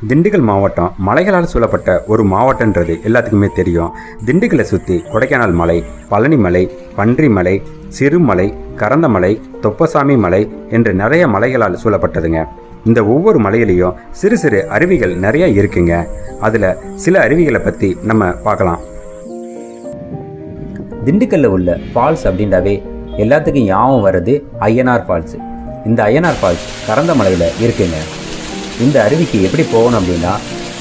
திண்டுக்கல் மாவட்டம் மலைகளால் சூழப்பட்ட ஒரு மாவட்டன்றது எல்லாத்துக்குமே தெரியும். திண்டுக்கலை சுற்றி கொடைக்கானல் மலை, பழனி மலை, பன்றி மலை, சிறுமலை, கரந்தமலை, தொப்பசாமி மலை என்று நிறைய மலைகளால் சூழப்பட்டதுங்க. இந்த ஒவ்வொரு மலையிலையும் சிறு சிறு அருவிகள் நிறைய இருக்குங்க. அதில் சில அருவிகளை பற்றி நம்ம பார்க்கலாம். திண்டுக்கல்ல உள்ள ஃபால்ஸ் அப்படின்றாவே எல்லாத்துக்கும் ஞாபகம் வர்றது ஐயனார் ஃபால்ஸ். இந்த ஐயனார் ஃபால்ஸ் கரந்தமலையில் இருக்குங்க. இந்த அருவிக்கு எப்படி போகணும் அப்படின்னா,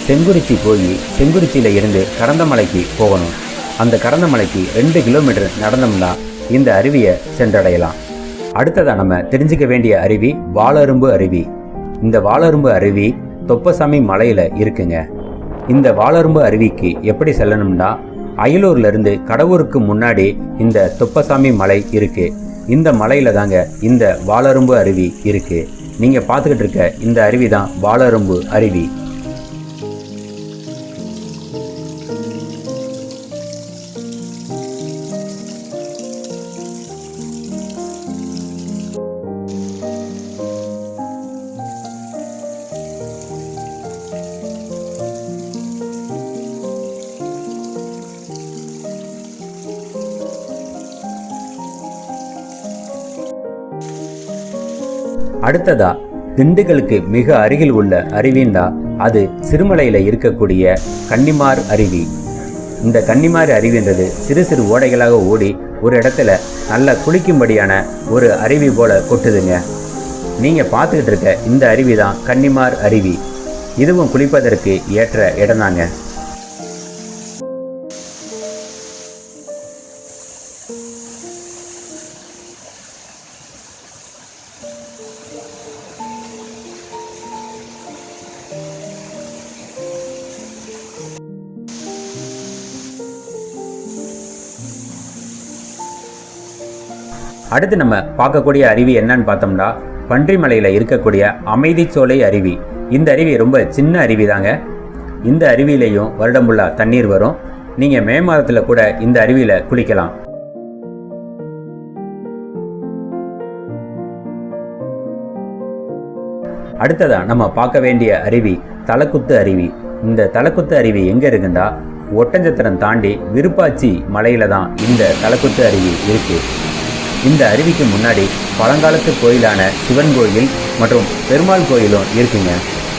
செங்குறிச்சி போய் செங்குறிச்சியில் இருந்து கரந்தமலைக்கு போகணும். அந்த கரந்தமலைக்கு 2 கிலோமீட்டர் நடந்தோம்னா இந்த அருவியை சென்றடையலாம். அடுத்ததாக நம்ம தெரிஞ்சுக்க வேண்டிய அருவி வாளரும்பு அருவி. இந்த வாளரும்பு அருவி தொப்பசாமி மலையில் இருக்குங்க. இந்த வாளரும்பு அருவிக்கு எப்படி செல்லணும்னா, அயலூர்லேருந்து கடவுருக்கு முன்னாடி இந்த தொப்பசாமி மலை இருக்கு. இந்த மலையில தாங்க இந்த வாளரும்பு அருவி இருக்கு. நீங்க பார்த்துக்கிட்டு இருக்க இந்த அருவி தான் வாளரும்பு அருவி. அடுத்ததா திண்டுக்கலுக்கு மிக அருகில் உள்ள அருவின்னா அது சிறுமலையில் இருக்கக்கூடிய கன்னிமார் அருவி. இந்த கன்னிமார் அருவின்றது சிறு சிறு ஓடைகளாக ஓடி ஒரு இடத்துல நல்லா குளிக்கும்படியான ஒரு அருவி போல கொட்டுதுங்க. நீங்கள் பார்த்துக்கிட்டு இருக்க இந்த அருவி தான் கன்னிமார் அருவி. இதுவும் குளிப்பதற்கு ஏற்ற இடம்தாங்க. அடுத்து நம்ம பார்க்கக்கூடிய அருவி என்னன்னு பார்த்தோம்னா, பன்றிமலையில் இருக்கக்கூடிய அமைதிச்சோலை அருவி. இந்த அருவி ரொம்ப சின்ன அருவி தாங்க. இந்த அருவியிலையும் வருடம் ஃபுல்லாக தண்ணீர் வரும். நீங்கள் மே மாதத்தில் கூட இந்த அருவியில் குளிக்கலாம். அடுத்ததா நம்ம பார்க்க வேண்டிய அருவி தலக்குத்து அருவி. இந்த தலக்குத்து அருவி எங்கே இருக்குண்டா, ஒட்டஞ்சத்திரம் தாண்டி விருப்பாச்சி மலையில தான் இந்த தலக்குத்து அருவி இருக்கு. இந்த அருவிக்கு முன்னாடி பழங்காலத்து கோயிலான சிவன் கோயில் மற்றும் பெருமாள் கோயிலும் இருக்குங்க.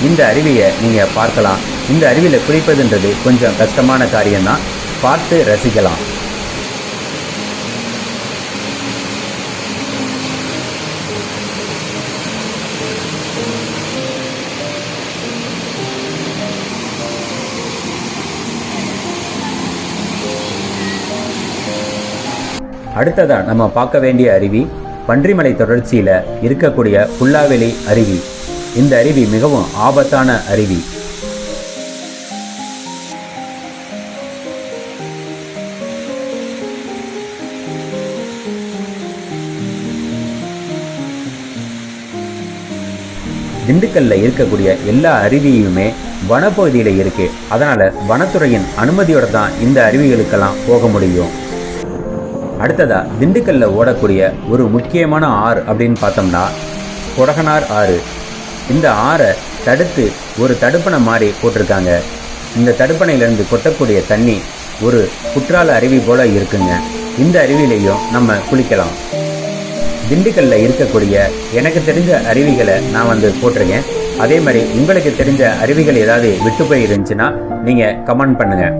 இந்த அருவியை நீங்கள் பார்க்கலாம். இந்த அருவியில் குளிப்பதுன்றது கொஞ்சம் கஷ்டமான காரியம்தான், பார்த்து ரசிக்கலாம். அடுத்ததாக நம்ம பார்க்க வேண்டிய அருவி பன்றிமலை தொடர்ச்சியில் இருக்கக்கூடிய புல்லாவெளி அருவி. இந்த அருவி மிகவும் ஆபத்தான அருவி. திண்டுக்கல்ல இருக்கக்கூடிய எல்லா அருவியுமே வனப்பகுதியில் இருக்கு. அதனால வனத்துறையின் அனுமதியோட தான் இந்த அருவிகளுக்கெல்லாம் போக முடியும். அடுத்ததா திண்டுக்கல்ல ஓடக்கூடிய ஒரு முக்கியமான ஆறு அப்படின்னு பார்த்தோம்னா கொடகனார் ஆறு. இந்த ஆறை தடுத்து ஒரு தடுப்பணை மாதிரி போட்டிருக்காங்க. இந்த தடுப்பணையிலேருந்து கொட்டக்கூடிய தண்ணி ஒரு குற்றால அருவி போல இருக்குங்க. இந்த அருவியிலையும் நம்ம குளிக்கலாம். திண்டுக்கல்ல இருக்கக்கூடிய எனக்கு தெரிஞ்ச அருவிகளை நான் போட்டிருக்கேன். அதே மாதிரி உங்களுக்கு தெரிஞ்ச அருவிகள் ஏதாவது விட்டு போய் இருந்துச்சுன்னா நீங்கள் கமெண்ட் பண்ணுங்கள்.